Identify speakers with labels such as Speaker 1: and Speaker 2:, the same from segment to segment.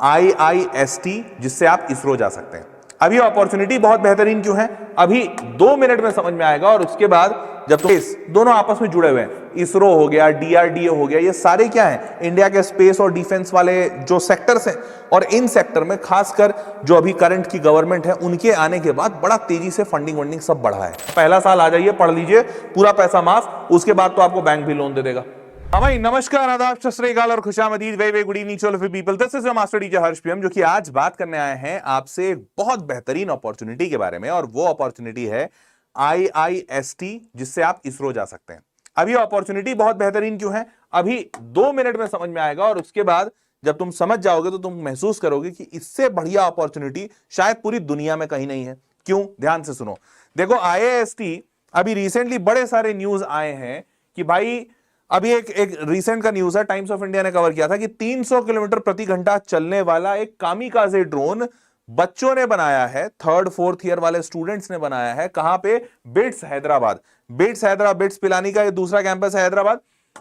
Speaker 1: IIST, जिससे आप इसरो जा सकते हैं। अभी अपॉर्चुनिटी बहुत बेहतरीन क्यों है, अभी 2 मिनट में समझ में आएगा। और उसके बाद जब तो दोनों आपस में जुड़े हुए हैं, इसरो हो गया, DRDO हो गया, ये सारे क्या हैं, इंडिया के स्पेस और डिफेंस वाले जो सेक्टर्स हैं। और इन सेक्टर में खासकर जो अभी करंट की गवर्नमेंट है, उनके आने के बाद बड़ा तेजी से फंडिंग वंडिंग सब बढ़ा है। पहला साल आ जाइए, पढ़ लीजिए, पूरा पैसा माफ, उसके बाद तो आपको बैंक भी लोन दे देगा। हाँ भाई, नमस्कार, आदाब, सत श्री अकाल और खुशामदीद, very good evening to all of you people. This is your master teacher Harsh PM, जो कि आज बात करने आए हैं आपसे एक बहुत बेहतरीन अपॉर्चुनिटी के बारे में। और वो अपॉर्चुनिटी है IIST, जिससे आप इसरो जा सकते हैं। अभी अपॉर्चुनिटी बहुत बेहतरीन क्यों है, अभी 2 मिनट में समझ में आएगा। और उसके बाद जब तुम समझ जाओगे तो तुम महसूस करोगे कि इससे बढ़िया अपॉर्चुनिटी शायद पूरी दुनिया में कहीं नहीं है। क्यों, ध्यान से सुनो। देखो, IIST अभी रिसेंटली बड़े सारे न्यूज आए हैं कि भाई, अभी एक रिसेंट का न्यूज है, टाइम्स ऑफ इंडिया ने कवर किया था कि 300 किलोमीटर प्रति घंटा चलने वाला एक कामिकाजे ड्रोन बच्चों ने बनाया है, 3rd 4th ईयर वाले स्टूडेंट्स ने बनाया है। कहां पे, बिट्स हैदराबाद। बिट्स पिलानी का ये दूसरा कैंपस है हैदराबाद।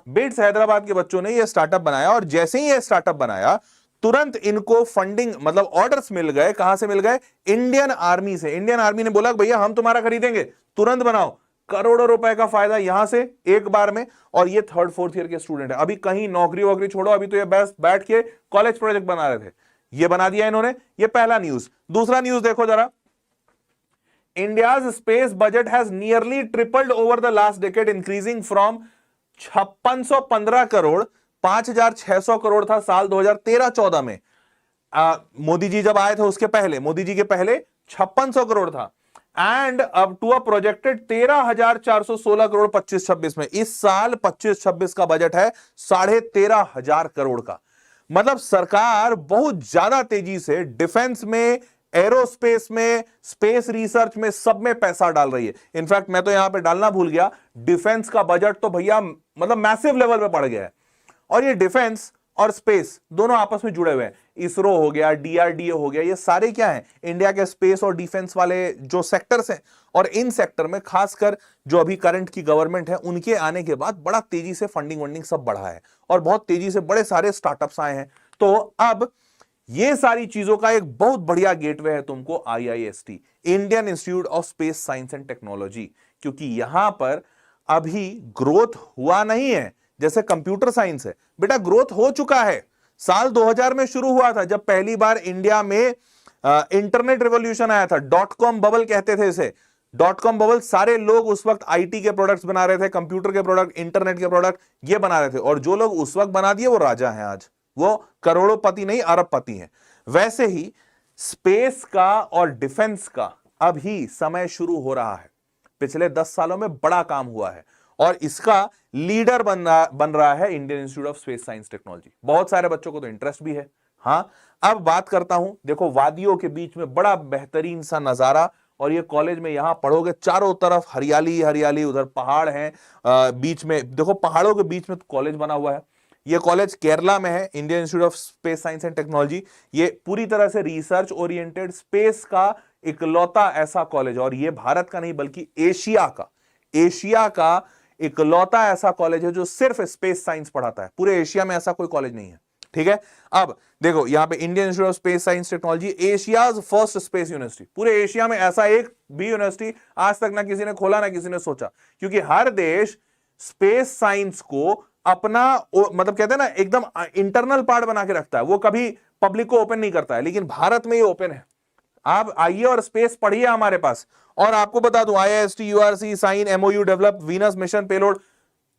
Speaker 1: बिट्स हैदराबाद के बच्चों ने ये स्टार्टअप बनाया। और जैसे ही ये स्टार्टअप बनाया, तुरंत इनको फंडिंग मतलब ऑर्डर्स मिल गए। कहां से मिल गए, इंडियन आर्मी से। इंडियन आर्मी ने बोला भैया हम तुम्हारा खरीदेंगे, तुरंत बनाओ। करोड़ों रुपए का फायदा यहां से एक बार में। और ये 3rd 4th ईयर के स्टूडेंट है, अभी कहीं नौकरी वोकरी छोड़ो, अभी तो ये बस बैठ के कॉलेज प्रोजेक्ट बना रहे थे, ये बना दिया इन्होंने। ये पहला न्यूज। दूसरा न्यूज देखो जरा, India's space budget has nearly tripled over the last decade, increasing from 5615 crore 5600 crore था साल 2013-14 में। मोदी जी जब आए थे उसके पहले, मोदी जी के पहले 5600 करोड़ था। एंड अब टू अ प्रोजेक्टेड 13,416 करोड़ 25-26 में। इस साल 25-26 का बजट है 13,500 करोड़ का। मतलब सरकार बहुत ज्यादा तेजी से डिफेंस में, एरोस्पेस में, स्पेस रिसर्च में, सब में पैसा डाल रही है। इनफैक्ट मैं तो यहां पे डालना भूल गया, डिफेंस का बजट तो भैया मतलब मैसिव लेवल पे बढ़ गया है। और ये डिफेंस और स्पेस दोनों आपस में जुड़े हुए हैं। इसरो हो गया, DRDO हो गया, ये सारे क्या हैं, इंडिया के स्पेस और डिफेंस वाले जो सेक्टर्स हैं। और इन सेक्टर में खासकर जो अभी करंट की गवर्नमेंट है, उनके आने के बाद बड़ा तेजी से फंडिंग वंडिंग सब बढ़ा है। और बहुत तेजी से बड़े सारे स्टार्टअप्स आए हैं। तो अब ये सारी चीजों का एक बहुत बढ़िया गेटवे है तुमको IIST, Indian institute of space science and technology. क्योंकि यहां पर अभी ग्रोथ हुआ नहीं है जैसे कंप्यूटर साइंस है, बेटा ग्रोथ हो चुका है। साल 2000 में शुरू हुआ था, जब पहली बार इंडिया में इंटरनेट रिवॉल्यूशन आया था। .com बबल कहते थे इसे। .com बबल, सारे लोग उस वक्त IT के प्रोडक्ट्स बना रहे थे, कंप्यूटर के प्रोडक्ट, इंटरनेट के प्रोडक्ट ये बना रहे थे। और जो लोग उस वक्त बना दिए वो राजा हैं आज, वो करोड़ोंपति नहीं अरबपति हैं। वैसे ही स्पेस का और डिफेंस का अभी समय शुरू हो रहा है। पिछले 10 सालों में बड़ा काम हुआ है और इसका लीडर बन रहा है Indian institute of space science technology. बहुत सारे बच्चों को तो इंटरेस्ट भी है। हाँ, अब बात करता हूं, देखो वादियों के बीच में बड़ा बेहतरीन सा नजारा। और ये कॉलेज में यहां पढ़ोगे, चारों तरफ हरियाली हरियाली, उधर पहाड़ हैं, बीच में देखो पहाड़ों के बीच में कॉलेज बना हुआ है। ये कॉलेज केरला में है, Indian institute of space science and technology. ये पूरी तरह से रिसर्च ओरिएंटेड स्पेस का इकलौता ऐसा कॉलेज, और ये भारत का नहीं बल्कि एशिया का इकलौता ऐसा कॉलेज है जो सिर्फ स्पेस साइंस पढ़ाता है। पूरे एशिया में ऐसा कोई कॉलेज नहीं है। ठीक है, अब देखो यहां पे Indian institute of space science technology, Asia's first space university. पूरे एशिया में ऐसा एक भी यूनिवर्सिटी आज तक ना किसी ने खोला ना किसी ने सोचा, क्योंकि हर देश स्पेस साइंस को अपना मतलब कहते हैं ना एकदम इंटरनल पार्ट बना के रखता है, वो कभी पब्लिक को ओपन नहीं करता है। लेकिन भारत में ये ओपन है। आप आइए और स्पेस पढ़िए हमारे पास। और आपको बता दूं, IIST, URC, sign, MOU, develop, Venus mission payload,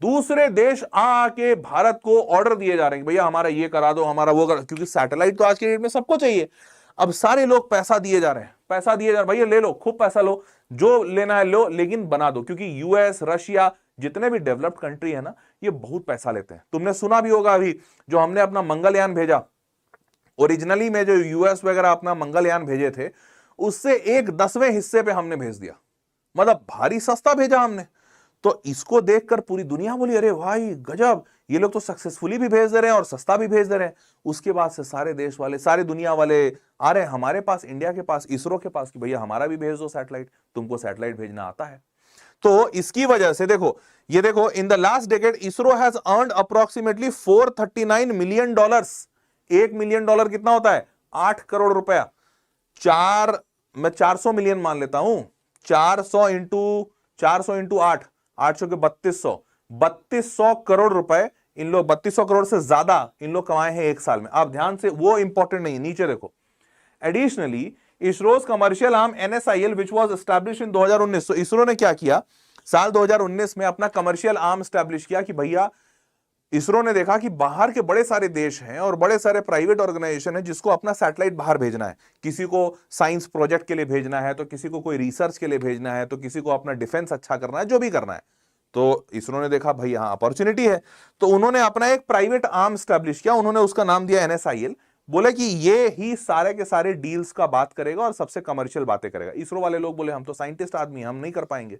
Speaker 1: दूसरे देश आके भारत को ऑर्डर दिए जा रहे हैं, भैया हमारा ये करा दो, हमारा वो करा। क्योंकि सैटेलाइट तो आज के डेट में सबको चाहिए। अब सारे लोग पैसा दिए जा रहे हैं, पैसा दिए जा रहे हैं, भैया ले लो, खूब पैसा लो, जो लेना है लो, लेकिन बना दो। क्योंकि US, रशिया, जितने भी डेवलप्ड कंट्री है ना, ये बहुत पैसा लेते हैं। तुमने सुना भी होगा अभी जो हमने अपना मंगलयान भेजा, ओरिजिनली में जो US वगैरह अपना मंगलयान भेजे थे, उससे 1/10वें हिस्से पे हमने भेज दिया। मतलब भारी सस्ता भेजा हमने। तो इसको देखकर पूरी दुनिया बोली अरे भाई गजब, ये लोग तो सक्सेसफुली भी भेज दे रहे हैं और सस्ता भी भेज दे रहे हैं। उसके बाद से सारे देश वाले, सारी दुनिया वाले आ रहे हैं हमारे पास, इंडिया के पास, इसरो के पास कि भैया हमारा भी भेज दो सैटेलाइट, तुमको सैटेलाइट भेजना आता है। तो इसकी वजह से देखो, ये देखो, in the last decade ISRO has earned approximately $439 million. $1 million कितना होता है? 8 करोड़ रुपया, मैं 400 मिलियन मान लेता हूं, 400 इंटू 8, 800 के 3200 करोड़ रुपए इन लोग, 3200 करोड़ से ज्यादा इन लोग कमाए हैं एक साल में। आप ध्यान से, वो इंपॉर्टेंट नहीं है, नीचे देखो। Additionally ISRO's commercial arm NSIL which was establish in 2019, तो इसरो ने क्या किया, साल 2019 में अपना कमर्शियल आर्म स्टैब्लिश किया कि भैया इसरो ने देखा कि बाहर के बड़े सारे देश हैं और बड़े सारे प्राइवेट ऑर्गेनाइजेशन है जिसको अपना सैटेलाइट बाहर भेजना है, किसी को साइंस प्रोजेक्ट के लिए भेजना है, तो किसी को कोई रिसर्च के लिए भेजना है, तो किसी को अपना डिफेंस अच्छा करना है, जो भी करना है। तो इसरो ने देखा भाई यहां अपॉर्चुनिटी है, तो उन्होंने अपना एक प्राइवेट आर्म स्टैब्लिश किया, उन्होंने उसका नाम दिया NSIL। बोले कि ये ही सारे के सारे डील्स का बात करेगा और सबसे कमर्शियल बातें करेगा। इसरो वाले लोग बोले हम तो साइंटिस्ट आदमी, हम नहीं कर पाएंगे।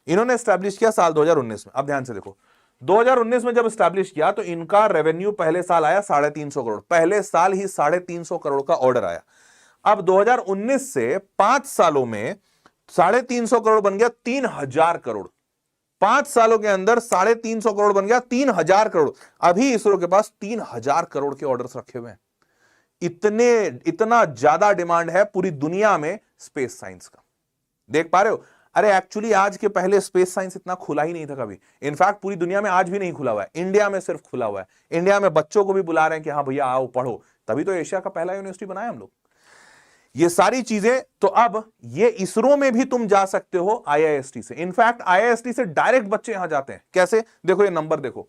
Speaker 1: इन्होंने स्टैब्लिश किया साल 2019 में। अब ध्यान से देखो, 2019 में जब स्टैब्लिश किया तो इनका रेवेन्यू पहले साल आया 350 करोड़, पहले साल ही 350 करोड़ का ऑर्डर आया। अब 2019 से 5 सालों में 350 करोड़ बन गया 3000 करोड़। 5 सालों के अंदर 350 करोड़ बन गया 3000 करोड़। अभी इसरो के पास 3000 करोड़ के ऑर्डर्स रखे हुए हैं। इतना ज्यादा डिमांड है पूरी दुनिया में स्पेस साइंस का। देख पा रहे हो? अरे एक्चुअली आज के पहले स्पेस साइंस इतना खुला ही नहीं था कभी। इनफैक्ट पूरी दुनिया में आज भी नहीं खुला हुआ है, इंडिया में सिर्फ खुला हुआ है। इंडिया में बच्चों को भी बुला रहे हैं कि हाँ भैया आओ पढ़ो, तभी तो एशिया का पहला यूनिवर्सिटी बनाया हम लोग। ये सारी चीजें, तो अब ये इसरो में भी तुम जा सकते हो IIST से। इनफैक्ट IIST से डायरेक्ट बच्चे यहां जाते हैं। कैसे? देखो ये नंबर देखो,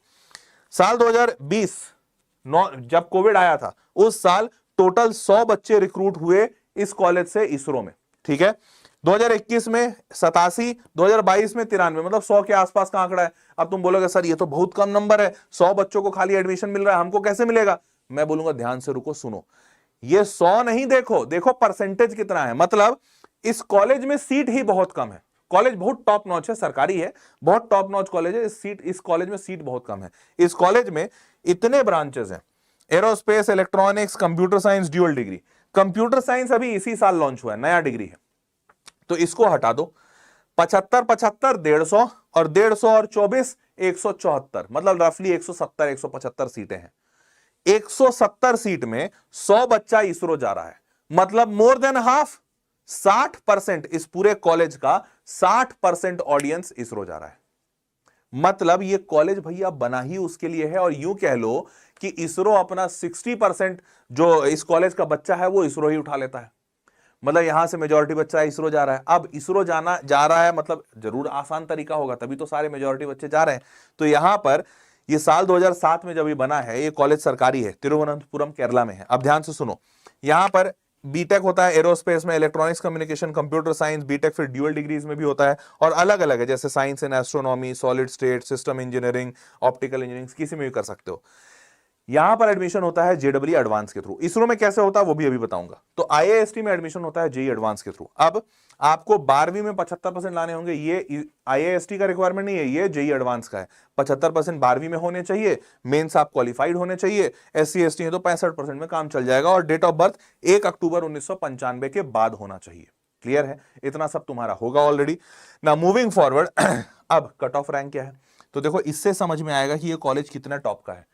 Speaker 1: साल 2020 जब कोविड आया था, उस साल टोटल 100 बच्चे रिक्रूट हुए इस कॉलेज से इसरो में, ठीक है। 2021 में 87, 2022 में 93, मतलब 100 के आसपास का आंकड़ा है। अब तुम बोलोगे सर ये तो बहुत कम नंबर है, 100 बच्चों को खाली एडमिशन मिल रहा है, हमको कैसे मिलेगा? मैं बोलूंगा ध्यान से रुको, सुनो। ये 100 नहीं, देखो परसेंटेज कितना है। मतलब इस कॉलेज में सीट ही बहुत कम है। कॉलेज बहुत टॉप नॉच है, सरकारी है, बहुत टॉप नॉच कॉलेज है। इस कॉलेज में सीट बहुत कम है। इस कॉलेज में इतने ब्रांचेस हैं, aerospace, electronics, computer science, dual degree. Computer science अभी इसी साल लॉन्च हुआ है, नया डिग्री है, तो इसको हटा दो। 75 75 150 और 150 और 24 174, मतलब रफली 170 175 सीटें हैं। 170 सीट में 100 बच्चा इसरो जा रहा है, मतलब मोर देन हाफ, 60% इस पूरे कॉलेज का 60% ऑडियंस इसरो जा रहा है। मतलब ये कॉलेज भैया बना ही उसके लिए है। और यूं कह लो कि इसरो अपना 60% जो इस कॉलेज का बच्चा है वो इसरो ही उठा लेता है। मतलब यहां से मेजॉरिटी बच्चा इसरो जा रहा है। अब इसरो जा रहा है, मतलब जरूर आसान तरीका होगा, तभी तो सारे मेजॉरिटी बच्चे जा रहे हैं। तो यहां पर ये साल 2007 में जब ये बना है, ये कॉलेज सरकारी है, तिरुवनंतपुरम केरला में है। अब ध्यान से सुनो, यहां पर बीटेक होता है एरोस्पेस में, electronics communication, computer science, BTech फिर ड्यूअल डिग्रीज में भी होता है, और अलग अलग है, जैसे science in astronomy, solid state, system engineering, optical engineering, किसी में भी कर सकते हो। यहां पर एडमिशन होता है JEE एडवांस के थ्रू। इसरो में कैसे होता है वो भी अभी बताऊंगा। तो IIST में एडमिशन होता है JEE एडवांस के थ्रू। अब आपको 12वीं में 75% लाने होंगे, ये IIST का रिक्वायरमेंट नहीं है, ये JEE एडवांस का है। 75% 12वीं में होने चाहिए, मेंस आप क्वालिफाइड होने चाहिए, SC ST है तो 65% में काम चल जाएगा, और डेट ऑफ बर्थ 1 अक्टूबर 1995 के बाद होना चाहिए। क्लियर है? इतना सब तुम्हारा होगा ऑलरेडी ना। मूविंग फॉरवर्ड, अब कट ऑफ रैंक क्या है, तो देखो इससे समझ में आएगा कि ये कॉलेज कितना टॉप का है।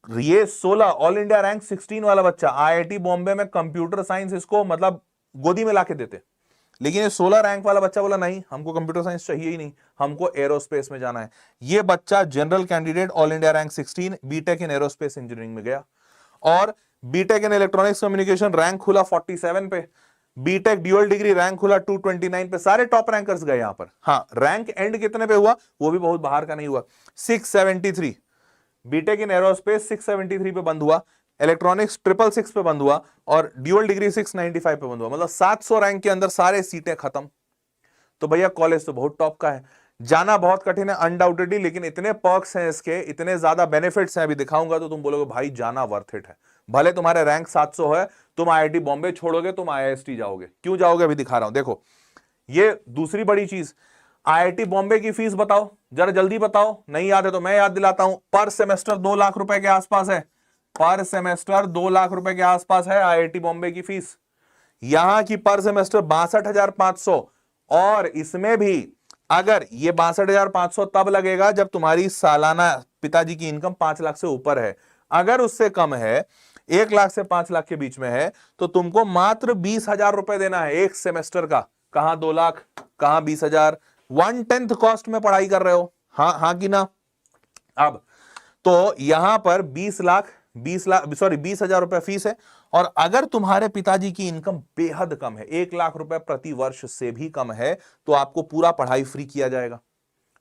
Speaker 1: ये 16 ऑल इंडिया रैंक 16 वाला बच्चा IIT बॉम्बे में कंप्यूटर साइंस इसको मतलब गोदी में लाके देते, लेकिन ये 16 रैंक वाला बच्चा बोला नहीं, हमको कंप्यूटर साइंस चाहिए ही नहीं, हमको एरोस्पेस में जाना है। ये बच्चा general candidate all India rank 16 BTech in aerospace engineering में गया, और BTech in electronics communication rank खुला 47 पे, बीटेक ड्यूअल डिग्री रैंक खुला 229 पे। सारे टॉप रैंकर्स गए यहां पर। हाँ, रैंक एंड कितने पे हुआ वो भी बहुत बाहर का नहीं हुआ, 673। बीटेक इन एरोस्पेस 673 पे बंद हुआ, इलेक्ट्रॉनिक्स 666 पे बंद हुआ, और ड्यूअल डिग्री 695 पे बंद हुआ। मतलब 700 रैंक के अंदर सारे सीटें खत्म। तो भैया कॉलेज तो बहुत टॉप का है, जाना बहुत कठिन है अनडाउटेडली, लेकिन इतने पर्क्स हैं इसके, इतने ज्यादा बेनिफिट्स हैं, अभी दिखाऊंगा तो तुम बोलोगे भाई जाना वर्थ इट है। भले तुम्हारे रैंक 700 है, तुम IIT बॉम्बे छोड़ोगे, तुम IIST जाओगे। क्यों जाओगे अभी दिखा रहा हूं। देखो ये दूसरी बड़ी चीज, IIT बॉम्बे की फीस बताओ जरा जल्दी बताओ, नहीं याद है तो मैं याद दिलाता हूं। पर सेमेस्टर 2 लाख रुपए के आसपास है, पर सेमेस्टर 2 लाख रुपए के आसपास है IIT बॉम्बे की फीस। यहां की पर सेमेस्टर 62,500, और इसमें भी अगर ये 62,500 तब लगेगा जब तुम्हारी सालाना पिताजी की इनकम 5 लाख से ऊपर है। अगर उससे कम है, 1 लाख से 5 लाख के बीच में है तो तुमको मात्र 20,000 रुपए देना है एक सेमेस्टर का। कहां 2 लाख, कहां 20,000, 1/10 कॉस्ट में पढ़ाई कर रहे हो। हाँ हाँ कि ना। अब तो यहां पर 20,000 रुपए फीस है। और अगर तुम्हारे पिताजी की इनकम बेहद कम है, 1 लाख रुपए प्रति वर्ष से भी कम है, तो आपको पूरा पढ़ाई फ्री किया जाएगा।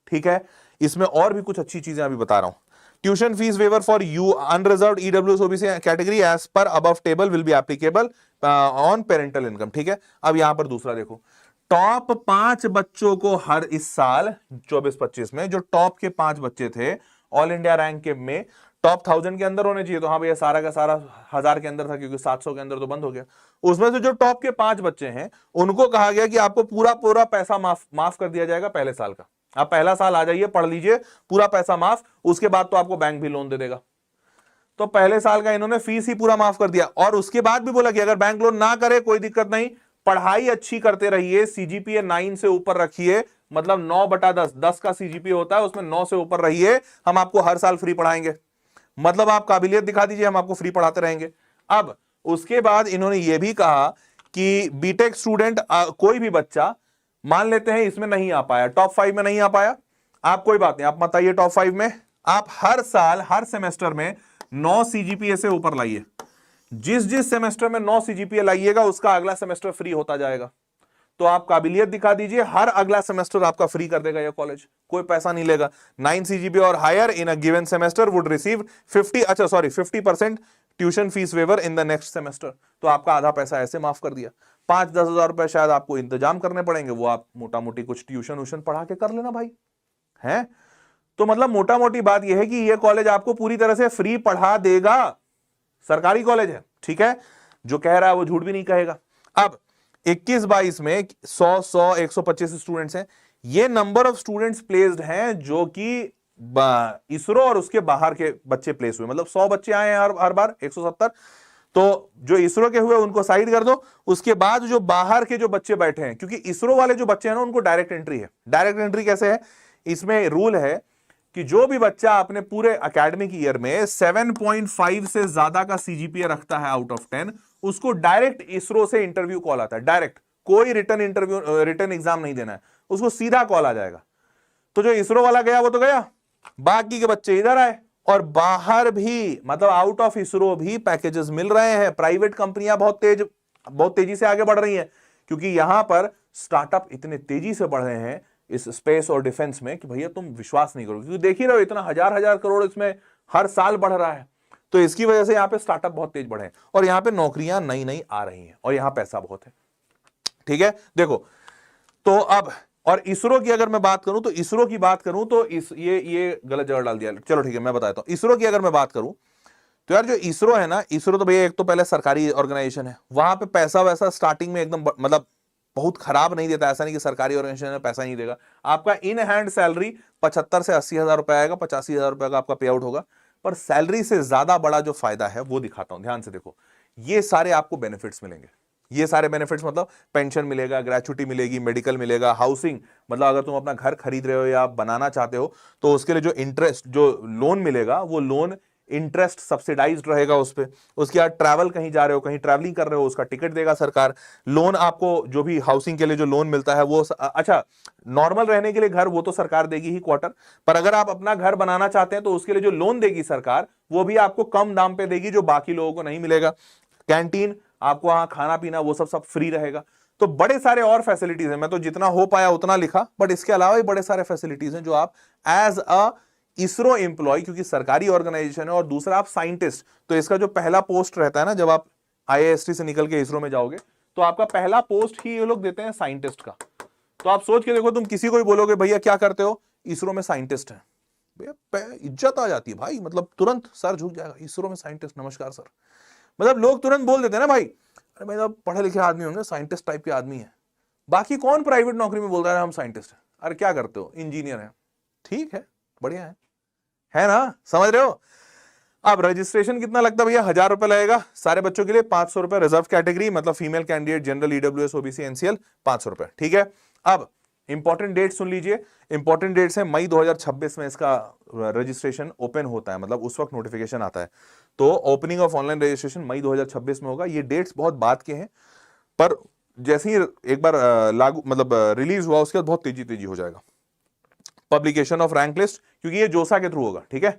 Speaker 1: ठीक है, इसमें और भी कुछ अच्छी चीजें अभी बता रहा हूं। Tuition fee waiver for you unreserved EWS OBC category as per above table will be applicable on parental income. ठीक है, अब यहां पर दूसरा देखो, टॉप 5 बच्चों को हर इस साल 24-25 में जो टॉप के 5 बच्चे थे ऑल इंडिया रैंक के में टॉप 1000 के अंदर होने चाहिए। तो हाँ भैया सारा का सारा 1000 के अंदर था क्योंकि 700 के अंदर तो बंद हो गया। उसमें से जो टॉप के 5 बच्चे हैं उनको कहा गया कि आपको पूरा पूरा पैसा माफ कर दिया जाएगा पहले साल का। आप पहला साल आ जाइए, पढ़ लीजिए, पूरा पैसा माफ, उसके बाद तो आपको बैंक भी लोन दे देगा। तो पहले साल का इन्होंने फीस ही पूरा माफ कर दिया। और उसके बाद भी बोला कि अगर बैंक लोन ना करे कोई दिक्कत नहीं, पढ़ाई अच्छी करते रहिए, सीजीपीए 9 से ऊपर रखिए, मतलब 9/10, 10 का सीजीपीए होता है उसमें 9 से ऊपर रहिए, हम आपको हर साल फ्री पढ़ाएंगे। मतलब आप काबिलियत दिखा दीजिए, हम आपको फ्री पढ़ाते रहेंगे। अब उसके बाद इन्होंने यह भी कहा कि बीटेक स्टूडेंट कोई भी बच्चा मान लेते हैं इसमें नहीं आ पाया, टॉप 5 में नहीं आ पाया, आप कोई बात नहीं, आप मत आइए टॉप 5 में, आप हर साल हर सेमेस्टर में 9 सीजीपीए से ऊपर लाइए। जिस जिस सेमेस्टर में 9 सीजीपीए लाइएगा उसका अगला सेमेस्टर फ्री होता जाएगा। तो आप काबिलियत दिखा दीजिए, हर अगला सेमेस्टर आपका फ्री कर देगा यह कॉलेज, कोई पैसा नहीं लेगा। 9 सीजीपीए और higher in a given semester would receive 50% tuition fee waiver in the next semester. तो आपका आधा पैसा ऐसे माफ कर दिया। 5-10 हजार रुपए शायद आपको इंतजाम करने पड़ेंगे, वो आप मोटा मोटी कुछ ट्यूशन व्यूशन पढ़ा के कर लेना भाई, है। तो मतलब मोटा मोटी बात यह है कि यह कॉलेज आपको पूरी तरह से फ्री पढ़ा देगा। सरकारी कॉलेज है, ठीक है, जो कह रहा है वो झूठ भी नहीं कहेगा। अब 21-22 में 100-125 स्टूडेंट्स हैं। ये नंबर ऑफ स्टूडेंट्स प्लेस्ड हैं जो कि इसरो और उसके बाहर के बच्चे प्लेस हुए, मतलब 100 बच्चे आए हैं हर बार, 170। तो जो इसरो के हुए उनको साइड कर दो, उसके बाद जो बाहर के जो बच्चे बैठे हैं, क्योंकि इसरो वाले जो बच्चे हैं ना उनको डायरेक्ट एंट्री है। डायरेक्ट एंट्री कैसे है, इसमें रूल है कि जो भी बच्चा अपने पूरे एकेडमिक ईयर में 7.5 से ज्यादा का सीजीपीए रखता है आउट ऑफ 10, उसको डायरेक्ट इसरो से इंटरव्यू कॉल आता है। डायरेक्ट, कोई रिटर्न एग्जाम नहीं देना है, उसको सीधा कॉल आ जाएगा। तो जो इसरो वाला गया वो तो गया, बाकी के बच्चे इधर आए। और बाहर भी, मतलब आउट ऑफ इसरो भी पैकेजेस मिल रहे हैं। प्राइवेट कंपनियां बहुत तेजी से आगे बढ़ रही हैं, क्योंकि यहां पर स्टार्टअप इतने तेजी से बढ़ रहे हैं इस स्पेस और डिफेंस में कि भैया तुम विश्वास नहीं करोगे, क्योंकि देख ही रहे हो इतना हजार करोड़ इसमें हर साल बढ़ रहा है। तो इसकी वजह से यहां पे स्टार्टअप बहुत तेज बढ़े हैं और यहां पे नौकरियां नई नई आ रही हैं और यहां पैसा बहुत है। ठीक है, देखो तो अब, और इसरो की अगर मैं बात करूं तो इसरो की बात करूं तो ये गलत जगह डाल दिया, चलो ठीक है मैं बताता हूं। इसरो की अगर मैं बात करूं तो यार जो इसरो है ना, इसरो तो भैया एक तो पहले सरकारी ऑर्गेनाइजेशन है, वहां पे पैसा वैसा स्टार्टिंग में एकदम मतलब बहुत खराब नहीं देता। ऐसा नहीं कि सरकारी ऑर्गेनाइजेशन में पैसा नहीं देगा। आपका इन हैंड सैलरी 75 से 80 हजार रुपए आएगा, 85 हजार रुपए का आपका पे आउट होगा। पर सैलरी से ज्यादा बड़ा जो फायदा है वो दिखाता हूं, ध्यान से देखो। ये सारे आपको बेनिफिट्स मिलेंगे। ये सारे बेनिफिट्स मतलब पेंशन मिलेगा, ग्रेचुटी मिलेगी, मेडिकल मिलेगा, हाउसिंग, मतलब अगर तुम अपना घर खरीद रहे हो या बनाना चाहते हो तो उसके लिए जो इंटरेस्ट, जो लोन मिलेगा वो लोन इंटरेस्ट सब्सिडाइज्ड रहेगा उस पे। उसके बाद ट्रैवल कहीं जा रहे हो, कहीं ट्रैवलिंग कर रहे हो, उसका टिकट देगा सरकार। लोन आपको जो भी हाउसिंग के लिए जो लोन मिलता है वो अच्छा नॉर्मल रहने के लिए घर वो तो सरकार देगी ही क्वार्टर, पर अगर आप अपना घर बनाना चाहते हैं तो उसके लिए जो लोन देगी सरकार वो भी आपको कम दाम पे देगी, जो बाकी लोगों को नहीं मिलेगा। कैंटीन, आपको वहां खाना पीना वो सब फ्री रहेगा। तो बड़े सारे और फैसिलिटीज हैं, मैं तो जितना हो पाया उतना लिखा, बट इसके अलावा भी बड़े सारे फैसिलिटीज हैं जो आप एज अ इसरो एम्प्लॉय, क्योंकि सरकारी ऑर्गेनाइजेशन है, और दूसरा आप साइंटिस्ट, तो इसका जो पहला पोस्ट रहता है ना, जब आप आईआईएसटी से निकल के इसरो में जाओगे तो आपका पहला पोस्ट ही ये लोग देते हैं साइंटिस्ट का। तो आप सोच के देखो, तुम किसी को भी बोलोगे भैया क्या करते हो, इसरो में साइंटिस्ट है, भैया इज्जत आ जाती है भाई, मतलब तुरंत सर झुक जाएगा, इसरो में साइंटिस्ट, नमस्कार सर। मतलब लोग तुरंत बोल देते हैं ना भाई, अरे भाई साहब पढ़े लिखे आदमी होंगे, साइंटिस्ट टाइप के आदमी है। बाकी कौन प्राइवेट नौकरी में बोल रहा है हम साइंटिस्ट हैं, अरे क्या करते हो, इंजीनियर है, ठीक है बढ़िया है ना, समझ रहे हो। अब रजिस्ट्रेशन कितना लगता है भैया, 1000 रुपए लगेगा सारे बच्चों के लिए, 500 रुपए रिजर्व कैटेगरी मतलब female candidate general EWS OBC NCL 500 रुपए, ठीक है। अब इंपॉर्टेंट डेट सुन लीजिए, इंपॉर्टेंट डेट्स है मई 2026 में इसका रजिस्ट्रेशन ओपन होता है, मतलब उस वक्त नोटिफिकेशन आता है। तो ओपनिंग ऑफ ऑनलाइन रजिस्ट्रेशन मई 2026 में होगा। ये डेट्स बहुत बाद के हैं, पर जैसे ही एक बार लागू मतलब रिलीज हुआ उसके बाद बहुत तेजी तेजी हो जाएगा। पब्लिकेशन ऑफ रैंक लिस्ट, क्योंकि ये जोसा के थ्रू होगा, ठीक है,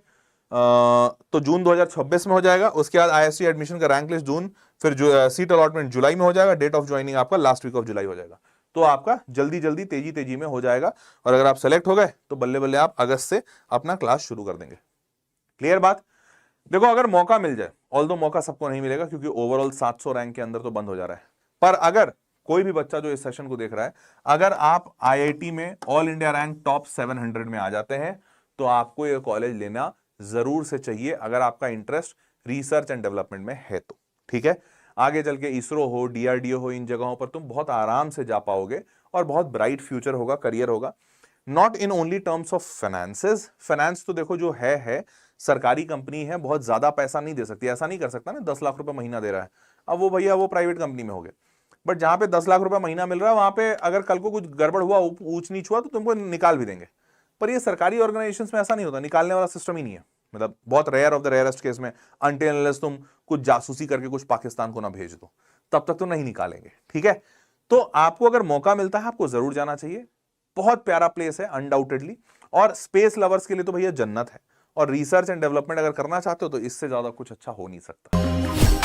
Speaker 1: तो जून 2026 में हो जाएगा। उसके बाद आईएससी एडमिशन का रैंक लिस्ट जून, फिर सीट अलॉटमेंट जुलाई में हो जाएगा। डेट ऑफ ज्वाइनिंग आपका लास्ट वीक ऑफ जुलाई हो जाएगा। तो आपका जल्दी जल्दी तेजी तेजी में हो जाएगा, और अगर आप सेलेक्ट हो गए तो बल्ले बल्ले आप अगस्त से अपना क्लास शुरू कर देंगे। क्लियर बात? देखो, अगर मौका मिल जाए, ऑल्दो मौका सबको नहीं मिलेगा क्योंकि ओवरऑल 700 रैंक के अंदर तो बंद हो जा रहा है, पर अगर कोई भी बच्चा जो इस सेशन को देख रहा है, अगर आप आईआईटी में ऑल इंडिया रैंक टॉप 700 में आ जाते हैं तो आपको यह कॉलेज लेना जरूर से चाहिए, अगर आपका इंटरेस्ट रिसर्च एंड डेवलपमेंट में है तो। ठीक है, आगे चल के इसरो हो, डीआरडीओ हो, इन जगहों पर तुम बहुत आराम से जा पाओगे और बहुत ब्राइट फ्यूचर होगा, करियर होगा। Not in only terms of finances, finance तो देखो जो है सरकारी कंपनी है, बहुत ज्यादा पैसा नहीं दे सकती, ऐसा नहीं कर सकता ना 10 लाख रुपए महीना दे रहा है, अब वो भैया वो प्राइवेट कंपनी में हो गए। बट जहां पे 10 लाख रुपए महीना मिल रहा है वहां पे अगर कल को कुछ गड़बड़ हुआ, ऊंच नीच हुआ, तो तुमको निकाल भी देंगे। पर ये सरकारी ऑर्गेनाइजेशंस में ऐसा नहीं होता, निकालने वाला सिस्टम ही नहीं है, मतलब बहुत rare of the rarest case में, अनटिल अनलेस तुम कुछ जासूसी करके कुछ पाकिस्तान को ना भेज दो, तब तक तो नहीं निकालेंगे। ठीक है, तो आपको अगर मौका मिलता है आपको जरूर जाना चाहिए। बहुत प्यारा प्लेस है अनडाउटेडली, और स्पेस लवर्स के लिए तो भैया जन्नत है। और रिसर्च एंड डेवलपमेंट अगर करना चाहते हो तो इससे ज्यादा कुछ अच्छा हो नहीं सकता।